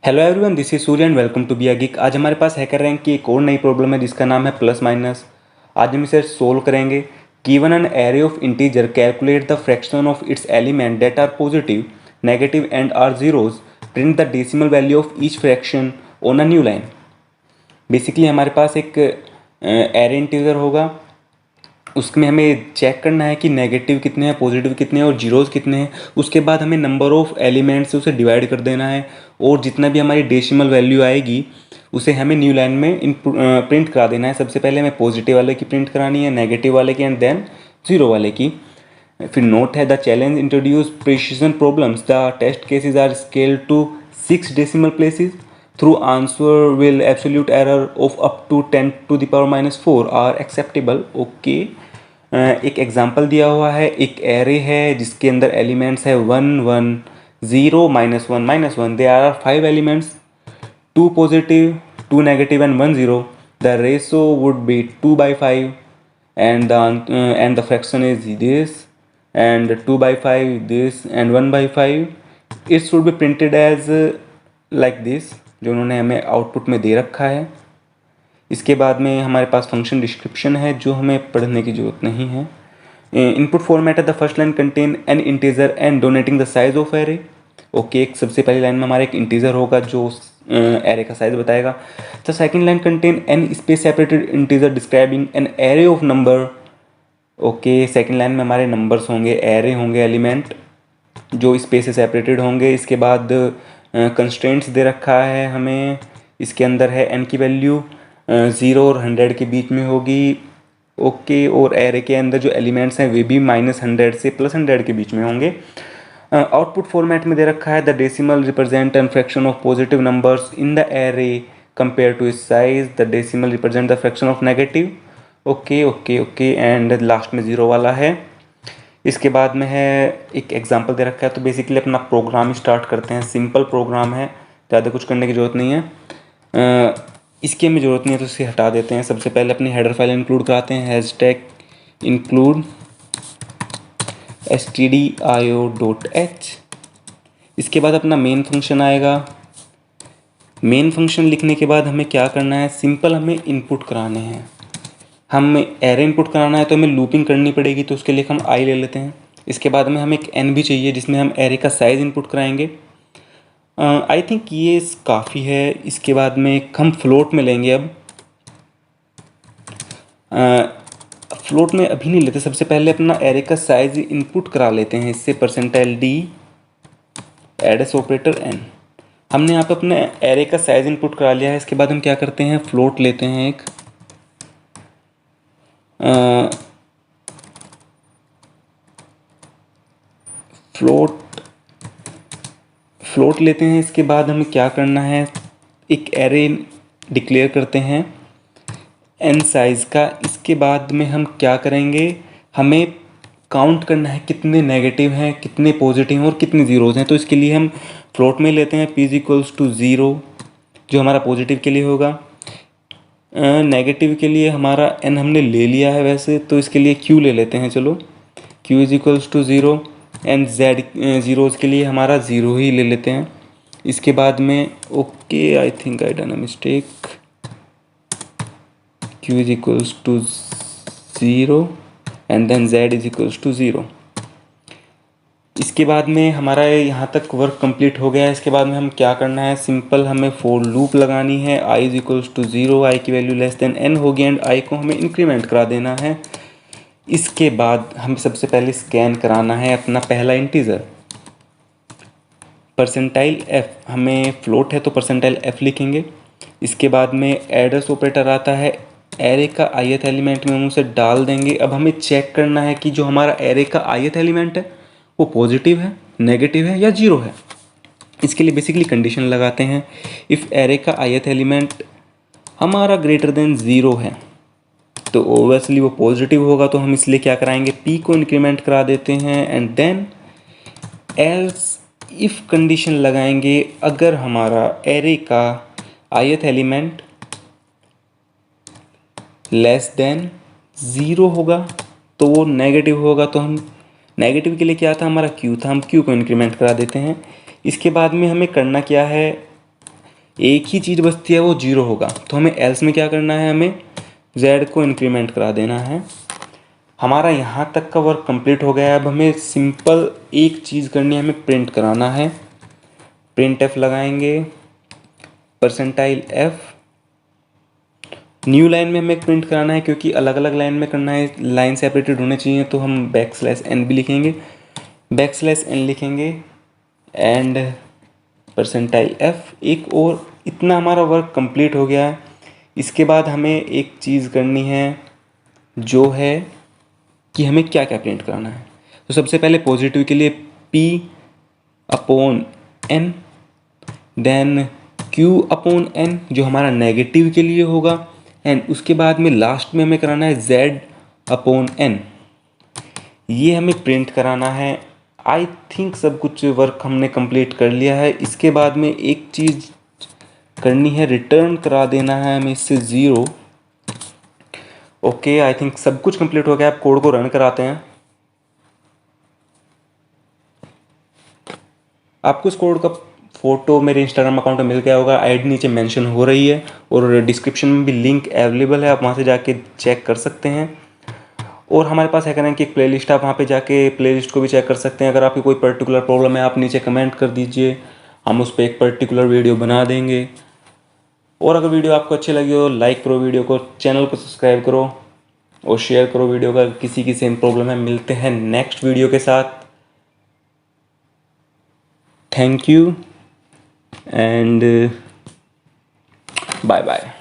Hello everyone, this is Surya and welcome to be a geek. आज हमारे पास hacker rank की एक और नई प्रॉब्लम है जिसका नाम है प्लस माइनस। आज हम इसे सोल्व करेंगे। Given an array of integer, calculate the fraction of its element that are positive, negative and are zeros. Print the decimal value of each fraction on a new line. Basically हमारे पास एक array integer होगा, उसमें हमें check करना है कि negative कितने हैं, पॉजिटिव कितने हैं और जीरोज कितने हैं। उसके बाद हमें नंबर ऑफ एलिमेंट से उसे डिवाइड कर देना है और जितना भी हमारी डेसिमल वैल्यू आएगी उसे हमें न्यू लाइन में प्रिंट करा देना है। सबसे पहले हमें पॉजिटिव वाले की प्रिंट करानी है, नेगेटिव वाले की एंड देन जीरो वाले की। फिर नोट है, the challenge introduce precision problems, the test cases are scaled to 6 decimal places. Through answer will absolute error of up to 10 to the power -4 are acceptable. Okay, एक example दिया हुआ है, एक array है जिसके अंदर एलिमेंट्स है 1 1 0 -1 -1। They are 5 elements, 2 positive, 2 negative and 1 0। The ratio would be 2/5 and the fraction is this and 2/5 this and 1/5. it should be printed as like this, जो उन्होंने हमें आउटपुट में दे रखा है। इसके बाद में हमारे पास फंक्शन डिस्क्रिप्शन है जो हमें पढ़ने की ज़रूरत नहीं है। इनपुट फॉर्मेट है, the first line contain N integer and donating the size of array. Okay, एक सबसे पहली लाइन में हमारा एक इंटीजर होगा जो एरे का साइज बताएगा। The second line contain an space separated integer describing an array of number. Okay, second line में हमारे नंबर्स होंगे, एरे होंगे, एलिमेंट जो स्पेस से सेपरेटेड होंगे। इसके बाद कंस्ट्रेंट्स दे रखा है हमें, इसके अंदर है एन की वैल्यू 0 और 100 के बीच में होगी। ओके, और एरे के अंदर जो एलिमेंट्स हैं वे भी -100 से +100 के बीच में होंगे। आउटपुट फॉर्मेट में दे रखा है, the decimal represent an fraction of positive numbers in the array compare to its size. The decimal represent the fraction of negative. Okay okay okay, and last में जीरो वाला है। इसके बाद में है एक एग्जांपल दे रखा है। तो बेसिकली अपना प्रोग्राम स्टार्ट करते हैं। सिंपल प्रोग्राम है, ज़्यादा कुछ करने की ज़रूरत नहीं है। इसकी हमें ज़रूरत नहीं है तो इसे हटा देते हैं। सबसे पहले अपनी हेडर फाइल इंक्लूड कराते हैं, हैशटैग इंक्लूड stdio.h। इसके बाद अपना मेन फंक्शन आएगा। मेन फंक्शन लिखने के बाद हमें क्या करना है, सिंपल हमें इनपुट कराने हैं। हम एरे इनपुट कराना है तो हमें लूपिंग करनी पड़ेगी, तो उसके लिए हम आई ले लेते हैं। इसके बाद में हमें एक एन भी चाहिए जिसमें हम एरे का साइज़ इनपुट कराएंगे। आई थिंक ये काफ़ी है। इसके बाद में हम फ्लोट में लेंगे। अब फ्लोट में अभी नहीं लेते, सबसे पहले अपना एरे का साइज इनपुट करा लेते हैं। इससे %d एडस ऑपरेटर n। हमने यहाँ पे अपने एरे का साइज इनपुट करा लिया है। इसके बाद हम क्या करते हैं, फ्लोट लेते हैं एक। फ्लोट लेते हैं। इसके बाद हमें क्या करना है, एक एरे डिक्लेयर करते हैं n साइज़ का। इसके बाद में हम क्या करेंगे, हमें काउंट करना है कितने नेगेटिव हैं, कितने पॉजिटिव हैं और कितने ज़ीरोज़ हैं। तो इसके लिए हम फ्लोट में लेते हैं p = 0, जो हमारा पॉजिटिव के लिए होगा। नेगेटिव के लिए हमारा n हमने ले लिया है वैसे, तो इसके लिए q ले लेते हैं। चलो, q = 0 एंड z ज़ीरोज़ के लिए हमारा 0 ही ले लेते हैं। इसके बाद में okay, I think I done a mistake. q = 0 and then z = 0। इसके बाद में हमारा यहाँ तक वर्क कंप्लीट हो गया है। इसके बाद में हम क्या करना है, सिंपल हमें फॉर लूप लगानी है। i = 0, i की वैल्यू n होगी एंड i को हमें इंक्रीमेंट करा देना है। इसके बाद हम सबसे पहले स्कैन कराना है अपना पहला इंटीजर %f। हमें फ्लोट है तो %f लिखेंगे। इसके बाद में एडर्स ऑपरेटर आता है, एरे का ith एलिमेंट में हम उसे डाल देंगे। अब हमें चेक करना है कि जो हमारा एरे का ith एलिमेंट है वो पॉजिटिव है, नेगेटिव है या जीरो है। इसके लिए बेसिकली कंडीशन लगाते हैं, इफ़ एरे का ith एलिमेंट हमारा <0 है तो ओबियसली वो पॉजिटिव होगा। तो हम इसलिए क्या कराएंगे, p को इंक्रीमेंट करा देते हैं and then else if condition लगाएंगे। अगर हमारा एरे का ith एलिमेंट <0 होगा तो वो नेगेटिव होगा। तो हम नेगेटिव के लिए क्या था, हमारा q था, हम q को इंक्रीमेंट करा देते हैं। इसके बाद में हमें करना क्या है, एक ही चीज़ बचती है वो 0 होगा। तो हमें एल्स में क्या करना है, हमें z को इंक्रीमेंट करा देना है। हमारा यहाँ तक का वर्क कंप्लीट हो गया है। अब हमें सिंपल एक चीज़ करनी है, हमें प्रिंट कराना है। प्रिंट एफ लगाएंगे, परसेंटाइल एफ। न्यू लाइन में हमें प्रिंट कराना है क्योंकि अलग अलग लाइन में करना है, लाइन सेपरेटेड होने चाहिए, तो हम बैकस्लैश n भी लिखेंगे, बैकस्लैश n लिखेंगे एंड परसेंटाइल एफ। एक और इतना हमारा वर्क कंप्लीट हो गया है। इसके बाद हमें एक चीज़ करनी है जो है कि हमें क्या क्या प्रिंट कराना है। तो सबसे पहले पॉजिटिव के लिए p upon n, then q upon n जो हमारा नेगेटिव के लिए होगा, एंड उसके बाद में लास्ट में हमें कराना है z अपॉन n। ये हमें प्रिंट कराना है। आई थिंक सब कुछ वर्क हमने कंप्लीट कर लिया है। इसके बाद में एक चीज़ करनी है, रिटर्न करा देना है हमें इससे 0। ओके, आई थिंक सब कुछ कंप्लीट हो गया। आप कोड को रन कराते हैं। आपको इस कोड का फोटो मेरे इंस्टाग्राम अकाउंट में मिल गया होगा, आईडी नीचे मेंशन हो रही है और डिस्क्रिप्शन में भी लिंक अवेलेबल है, आप वहाँ से जाके चेक कर सकते हैं। और हमारे पास हैकर रैंक की एक प्लेलिस्ट है, आप वहाँ पे जाके प्लेलिस्ट को भी चेक कर सकते हैं। अगर आपकी कोई पर्टिकुलर प्रॉब्लम है, आप नीचे कमेंट कर दीजिए, हम उस पर एक पर्टिकुलर वीडियो बना देंगे। और अगर वीडियो आपको अच्छी लगी हो, लाइक करो वीडियो को, चैनल को सब्सक्राइब करो और शेयर करो वीडियो का। किसी की सेम प्रॉब्लम है, मिलते हैं नेक्स्ट वीडियो के साथ। Thank you and bye bye.